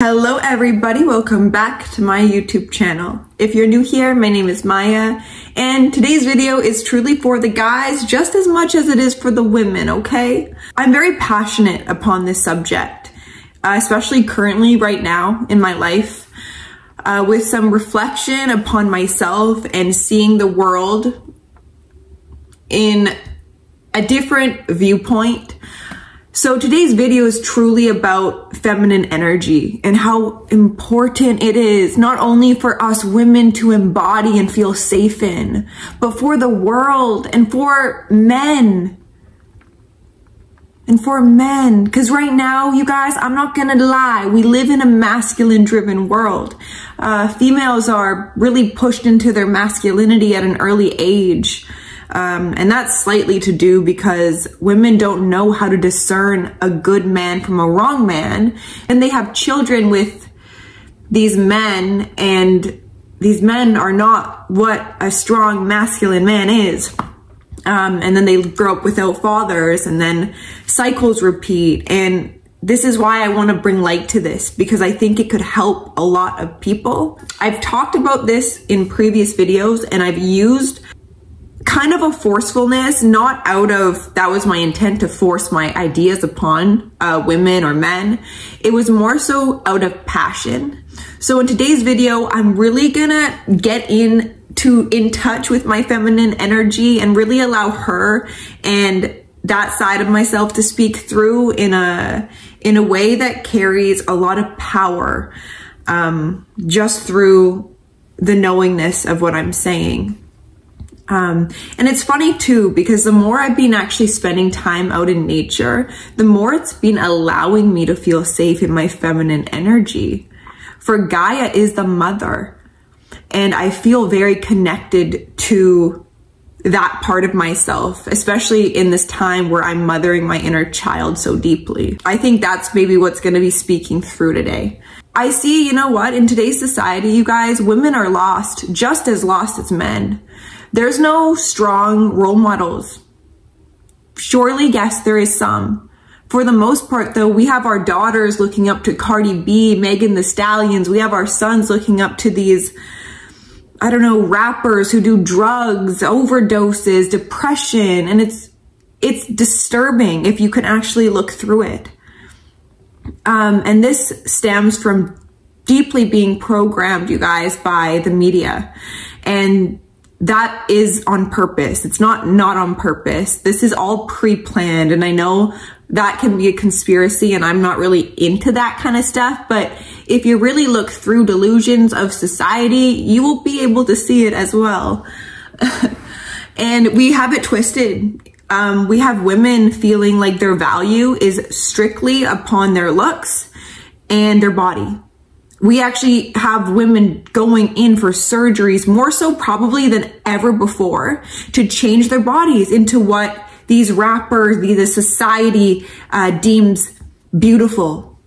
Hello everybody, welcome back to my YouTube channel. If you're new here, my name is Maya, and today's video is truly for the guys just as much as it is for the women, okay? I'm very passionate upon this subject, especially currently right now in my life, with some reflection upon myself and seeing the world in a different viewpoint. So today's video is truly about feminine energy and how important it is not only for us women to embody and feel safe in, but for the world and for men. Because right now, you guys, I'm not gonna lie, we live in a masculine driven world. Females are really pushed into their masculinity at an early age. And that's slightly to do because women don't know how to discern a good man from a wrong man. And they have children with these men, and these men are not what a strong masculine man is. And then they grow up without fathers, and then cycles repeat. And this is why I want to bring light to this, because I think it could help a lot of people. I've talked about this in previous videos, and I've used kind of a forcefulness, not out of, that was my intent to force my ideas upon women or men. It was more so out of passion. So in today's video, I'm really gonna get in touch with my feminine energy and really allow her and that side of myself to speak through in a way that carries a lot of power, just through the knowingness of what I'm saying. And it's funny too, because the more I've been actually spending time out in nature, the more it's been allowing me to feel safe in my feminine energy. For Gaia is the mother, and I feel very connected to that part of myself, especially in this time where I'm mothering my inner child so deeply. I think that's maybe what's going to be speaking through today. I see, you know what, in today's society, you guys, women are lost, just as lost as men. There's no strong role models. Surely, yes, there is some. For the most part, though, we have our daughters looking up to Cardi B, Megan Thee Stallions. We have our sons looking up to these, I don't know, rappers who do drugs, overdoses, depression. And it's disturbing if you can actually look through it. And this stems from deeply being programmed, you guys, by the media. And that is on purpose. It's not on purpose. This is all pre-planned. And I know that can be a conspiracy, and I'm not really into that kind of stuff. But if you really look through delusions of society, you will be able to see it as well. And we have it twisted. We have women feeling like their value is strictly upon their looks and their body. We actually have women going in for surgeries, more so probably than ever before, to change their bodies into what these rappers, the society deems beautiful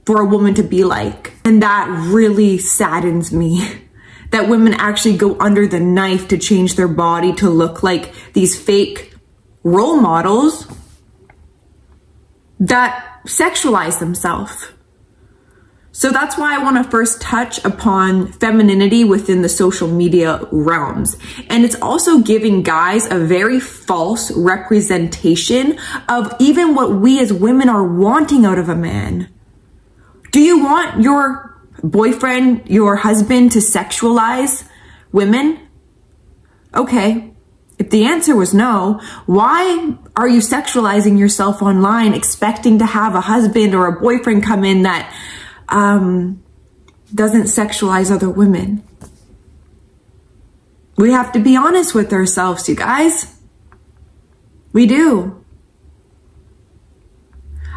for a woman to be like. And that really saddens me, that women actually go under the knife to change their body to look like these fake role models that sexualize themselves. So that's why I want to first touch upon femininity within the social media realms. And it's also giving guys a very false representation of even what we as women are wanting out of a man. Do you want your boyfriend, your husband to sexualize women? Okay. If the answer was no, why are you sexualizing yourself online expecting to have a husband or a boyfriend come in that doesn't sexualize other women? We have to be honest with ourselves, you guys. We do.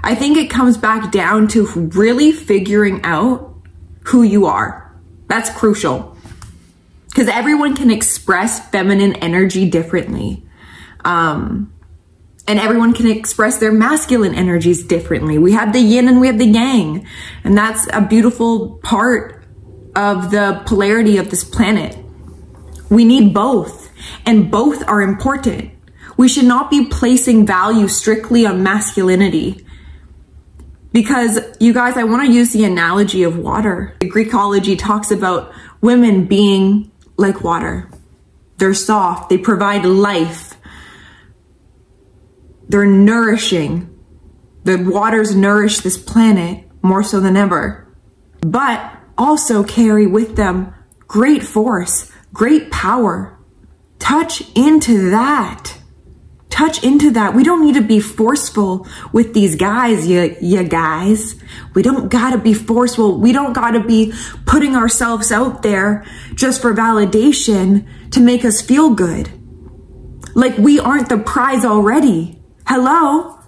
I think it comes back down to really figuring out who you are. That's crucial. Because everyone can express feminine energy differently. And everyone can express their masculine energies differently. We have the yin and we have the yang. And that's a beautiful part of the polarity of this planet. We need both, and both are important. We should not be placing value strictly on masculinity. Because you guys, I want to use the analogy of water. Greekology talks about women being like water. They're soft, they provide life, they're nourishing. The waters nourish this planet more so than ever, but also carry with them great force, great power. Touch into that. Touch into that. We don't need to be forceful with these guys, you guys. We don't gotta be forceful. We don't gotta be putting ourselves out there just for validation to make us feel good. Like we aren't the prize already. Hello?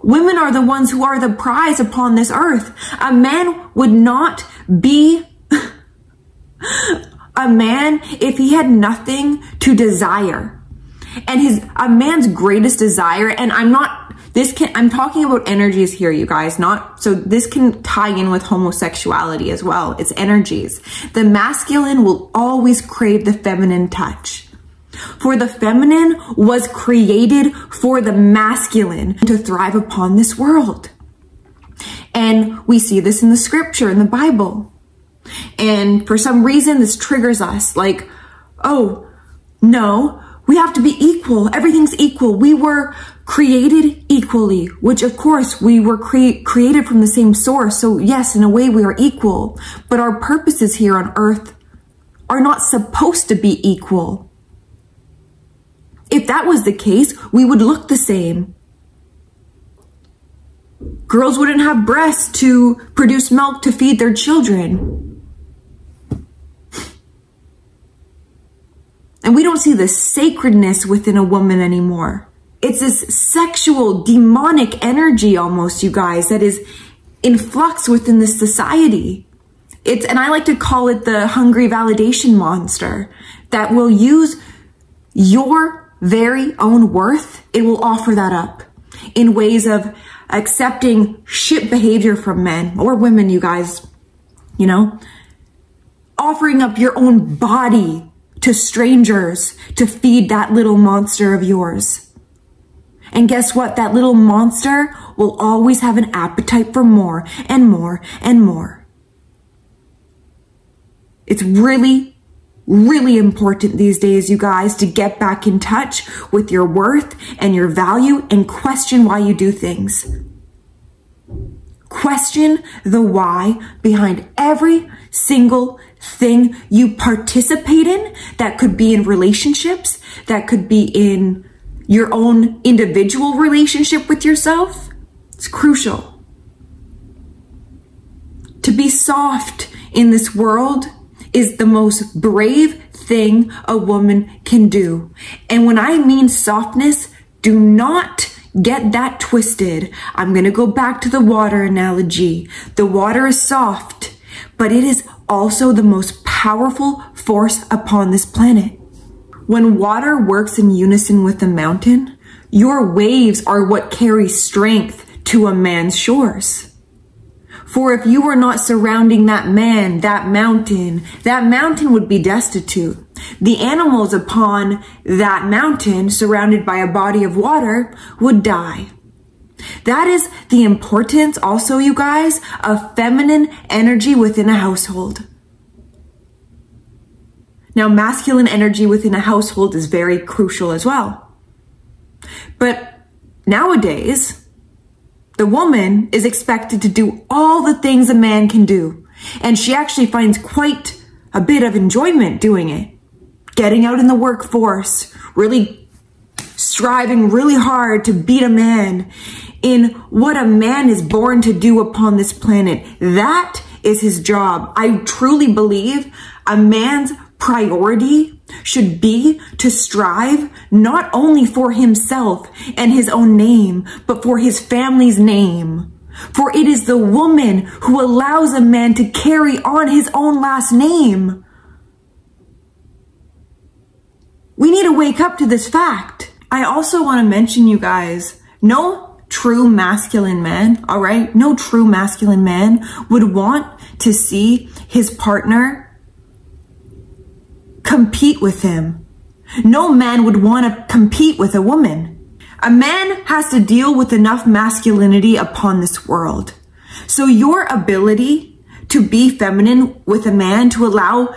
Women are the ones who are the prize upon this earth. A man would not be a man if he had nothing to desire. And a man's greatest desire, and I'm talking about energies here, you guys, so this can tie in with homosexuality as well. It's energies. The masculine will always crave the feminine touch. For the feminine was created for the masculine to thrive upon this world. And we see this in the scripture, in the Bible. And for some reason, this triggers us like, oh, no, we have to be equal. Everything's equal. We were created equally, which of course we were created from the same source. So yes, in a way we are equal, but our purposes here on earth are not supposed to be equal. If that was the case, we would look the same. Girls wouldn't have breasts to produce milk to feed their children. And we don't see the sacredness within a woman anymore. It's this sexual, demonic energy almost, you guys, that is in flux within this society. And I like to call it the hungry validation monster that will use your very own worth. It will offer that up in ways of accepting shit behavior from men or women, you guys, you know, offering up your own body to strangers to feed that little monster of yours. And guess what? That little monster will always have an appetite for more and more and more. It's really, really important these days, you guys, to get back in touch with your worth and your value and question why you do things. Question the why behind every single thing you participate in. That could be in relationships, that could be in your own individual relationship with yourself. It's crucial. To be soft in this world is the most brave thing a woman can do. And when I mean softness, do not get that twisted. I'm going to go back to the water analogy. The water is soft, but it is also the most powerful force upon this planet. When water works in unison with the mountain, your waves are what carry strength to a man's shores. For if you were not surrounding that man, that mountain would be destitute. The animals upon that mountain, surrounded by a body of water, would die. That is the importance also, you guys, of feminine energy within a household. Now, masculine energy within a household is very crucial as well. But nowadays, the woman is expected to do all the things a man can do. And she actually finds quite a bit of enjoyment doing it. Getting out in the workforce, really striving really hard to beat a man in what a man is born to do upon this planet. That is his job. I truly believe a man's priority should be to strive not only for himself and his own name, but for his family's name. For it is the woman who allows a man to carry on his own last name. We need to wake up to this fact. I also want to mention, you guys, no true masculine man, all right? No true masculine man would want to see his partner compete with him. No man would want to compete with a woman. A man has to deal with enough masculinity upon this world So your ability to be feminine with a man, to allow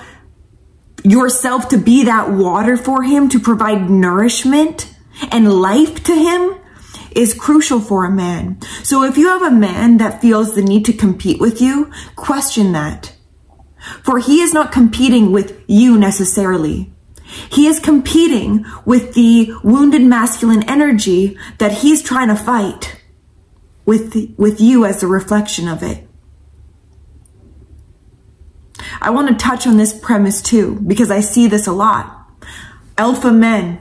yourself to be that water for him, to provide nourishment and life to him, is crucial for a man. So if you have a man that feels the need to compete with you, question that. For he is not competing with you necessarily. He is competing with the wounded masculine energy that he's trying to fight with you as a reflection of it. I want to touch on this premise too, because I see this a lot. Alpha men,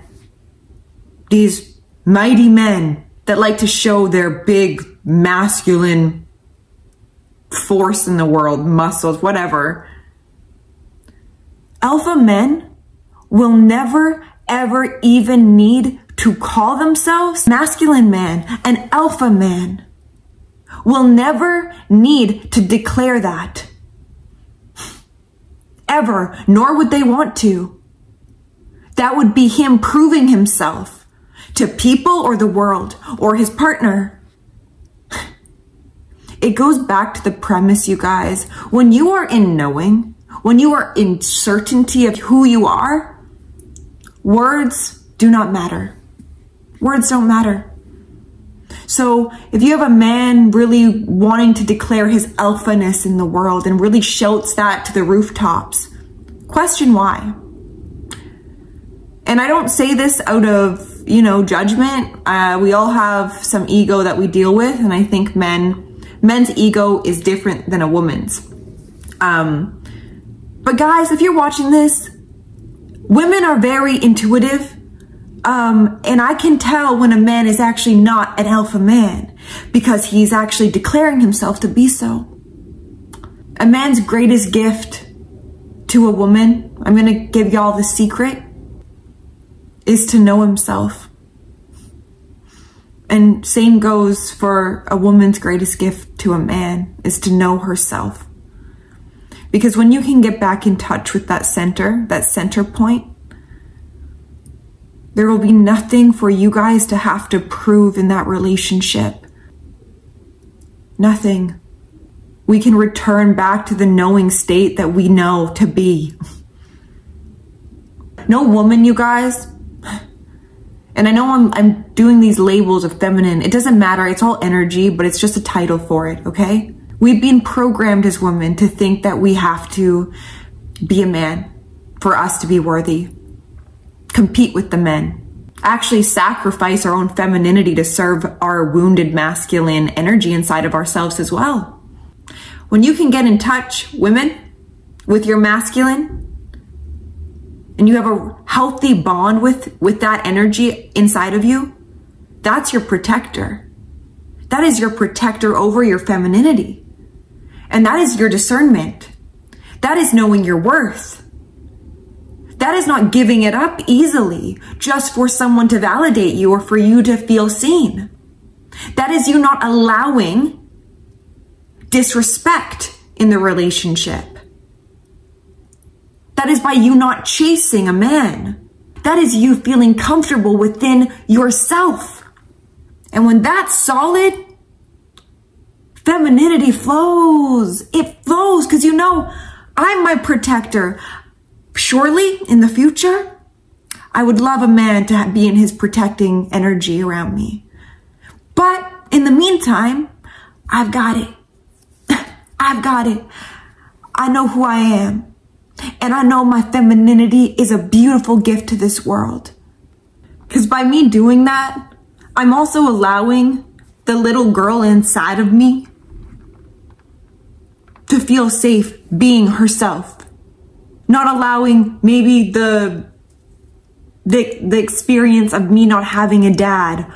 these mighty men that like to show their big masculine force in the world, muscles, whatever. Alpha men will never, ever even need to call themselves masculine man. An alpha man will never need to declare that. Ever, nor would they want to. That would be him proving himself to people or the world or his partner. It goes back to the premise, you guys. When you are in knowing, when you are in certainty of who you are, words do not matter. Words don't matter. So if you have a man really wanting to declare his alphaness in the world and really shouts that to the rooftops, question why. And I don't say this out of, judgment. We all have some ego that we deal with. And I think men's ego is different than a woman's. But guys, if you're watching this, women are very intuitive. And I can tell when a man is actually not an alpha man because he's actually declaring himself to be so. A man's greatest gift to a woman, I'm going to give y'all the secret, is to know himself. And same goes for a woman's greatest gift to a man, is to know herself. Because when you can get back in touch with that center point, there will be nothing for you guys to have to prove in that relationship. Nothing. We can return back to the knowing state that we know to be. No woman, you guys. And I know I'm doing these labels of feminine. It doesn't matter. It's all energy, but it's just a title for it, okay? We've been programmed as women to think that we have to be a man for us to be worthy. Compete with the men. Actually sacrifice our own femininity to serve our wounded masculine energy inside of ourselves as well. When you can get in touch, women, with your masculine, and you have a healthy bond with that energy inside of you, that's your protector. That is your protector over your femininity. And that is your discernment. That is knowing your worth. That is not giving it up easily just for someone to validate you or for you to feel seen. That is you not allowing disrespect in the relationship. That is by you not chasing a man. That is you feeling comfortable within yourself. And when that's solid, femininity flows. It flows because I'm my protector. Surely in the future, I would love a man to be in his protecting energy around me. But in the meantime, I've got it. I've got it. I know who I am. And I know my femininity is a beautiful gift to this world. Because by me doing that, I'm also allowing the little girl inside of me to feel safe being herself. Not allowing maybe the experience of me not having a dad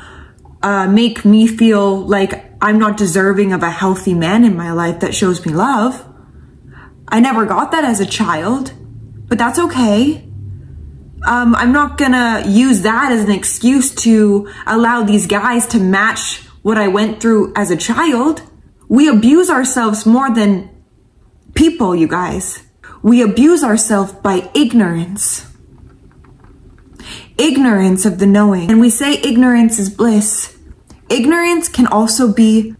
make me feel like I'm not deserving of a healthy man in my life that shows me love. I never got that as a child, but that's okay. I'm not gonna use that as an excuse to allow these guys to match what I went through as a child. We abuse ourselves more than people, you guys. We abuse ourselves by ignorance. Ignorance of the knowing. And we say ignorance is bliss. Ignorance can also be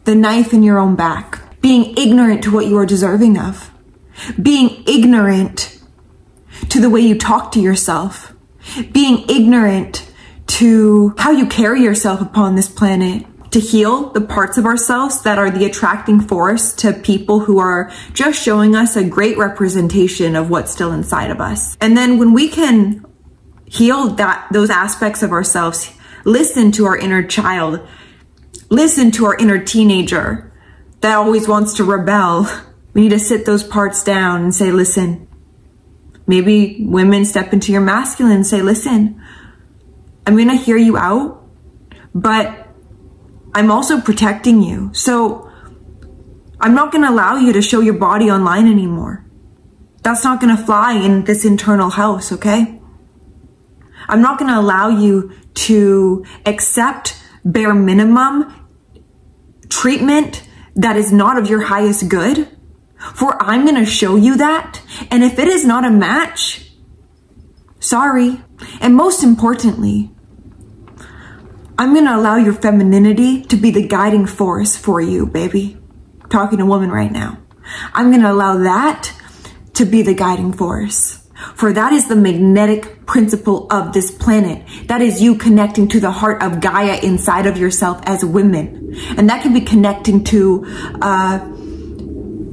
the knife in your own back, being ignorant to what you are deserving of, being ignorant to the way you talk to yourself, being ignorant to how you carry yourself upon this planet, to heal the parts of ourselves that are the attracting force to people who are just showing us a great representation of what's still inside of us. And then when we can heal those aspects of ourselves, listen to our inner child, listen to our inner teenager that always wants to rebel. We need to sit those parts down and say, listen. Maybe women step into your masculine and say, listen, I'm going to hear you out, but I'm also protecting you. So I'm not going to allow you to show your body online anymore. That's not going to fly in this internal house, okay? I'm not going to allow you to accept bare minimum treatment that is not of your highest good. For I'm going to show you that. And if it is not a match, sorry. And most importantly, I'm going to allow your femininity to be the guiding force for you, baby. I'm talking to a woman right now. I'm going to allow that to be the guiding force. For that is the magnetic principle of this planet. That is you connecting to the heart of Gaia inside of yourself as women. And that can be connecting to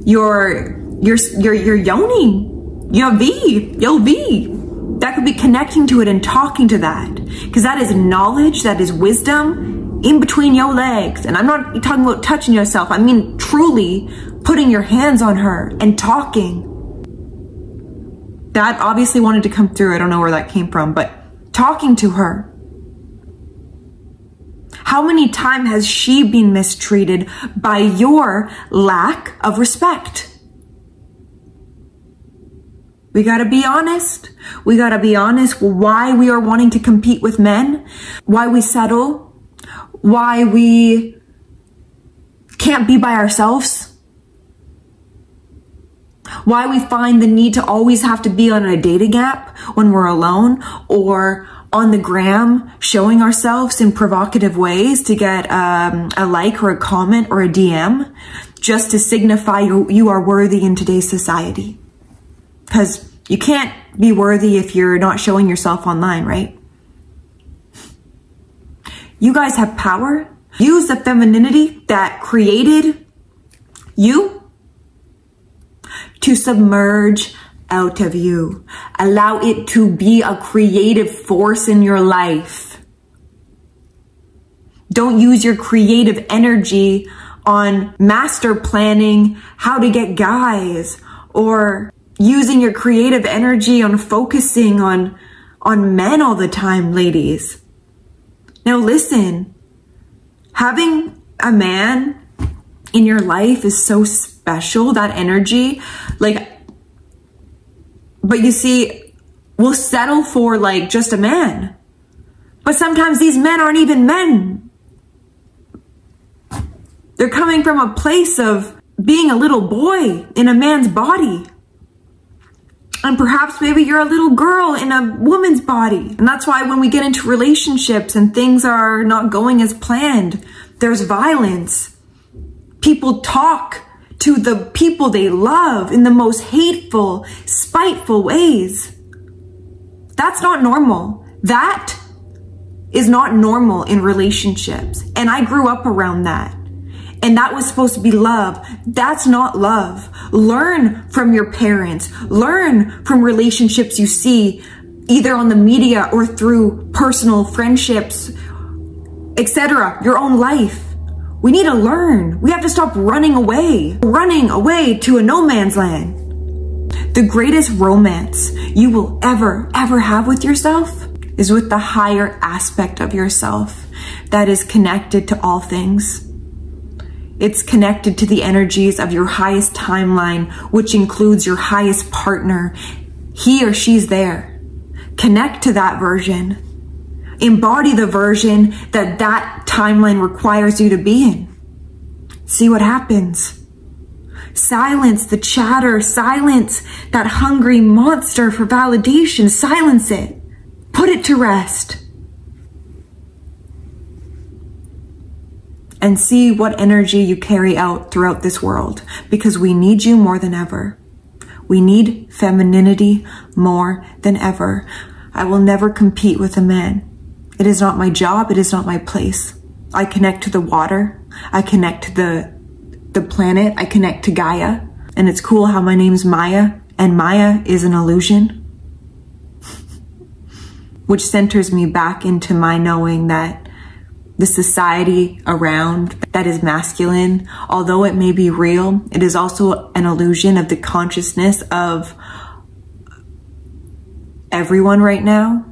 your yoni, your V. That could be connecting to it and talking to that. Because that is knowledge, that is wisdom in between your legs. And I'm not talking about touching yourself. I mean truly putting your hands on her and talking. That obviously wanted to come through. I don't know where that came from, but talking to her. How many times has she been mistreated by your lack of respect? We gotta be honest. We gotta be honest why we are wanting to compete with men, why we settle, why we can't be by ourselves, why we find the need to always have to be on a dating app when we're alone, or on the gram showing ourselves in provocative ways to get a like or a comment or a DM just to signify you are worthy in today's society. Because you can't be worthy if you're not showing yourself online, right? You guys have power. Use the femininity that created you to submerge out of you. Allow it to be a creative force in your life. Don't use your creative energy on master planning how to get guys, or using your creative energy on focusing on men all the time, ladies. Now listen, having a man in your life is so special, that energy, like, but you see, we'll settle for like just a man. But sometimes these men aren't even men. They're coming from a place of being a little boy in a man's body. And perhaps maybe you're a little girl in a woman's body. And that's why when we get into relationships and things are not going as planned, there's violence. People talk to the people they love in the most hateful, spiteful ways. That's not normal. That is not normal in relationships. And I grew up around that. And that was supposed to be love. That's not love. Learn from your parents. Learn from relationships you see either on the media or through personal friendships, etc. Your own life. We need to learn. We have to stop running away to a no man's land. The greatest romance you will ever have with yourself is with the higher aspect of yourself that is connected to all things. It's connected to the energies of your highest timeline, which includes your highest partner. He or she's there. Connect to that version. Embody the version that timeline requires you to be in. See what happens. Silence the chatter. Silence that hungry monster for validation. Silence it. Put it to rest. and see what energy you carry out throughout this world, because we need you more than ever. We need femininity more than ever. I will never compete with a man. It is not my job. It is not my place. I connect to the water. I connect to the planet. I connect to Gaia. And it's cool how my name's Maya, and Maya is an illusion, which centers me back into my knowing that the society around that is masculine, although it may be real, it is also an illusion of the consciousness of everyone right now,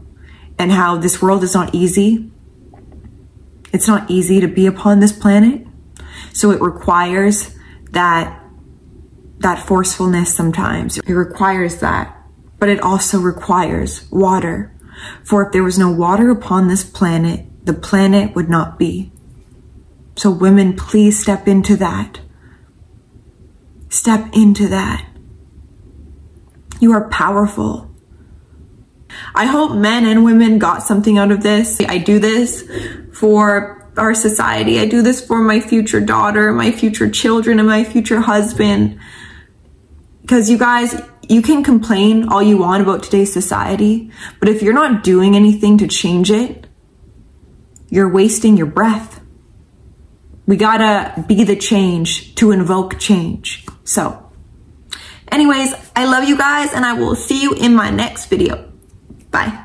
and how this world is not easy. It's not easy to be upon this planet. So it requires that forcefulness sometimes. It requires that, but it also requires water. For if there was no water upon this planet, the planet would not be. So women, please step into that. Step into that. You are powerful. I hope men and women got something out of this. I do this for our society. I do this for my future daughter, my future children, and my future husband. Because you guys, you can complain all you want about today's society, but if you're not doing anything to change it, you're wasting your breath. We gotta be the change to invoke change. So, anyways, I love you guys, and I will see you in my next video. Bye.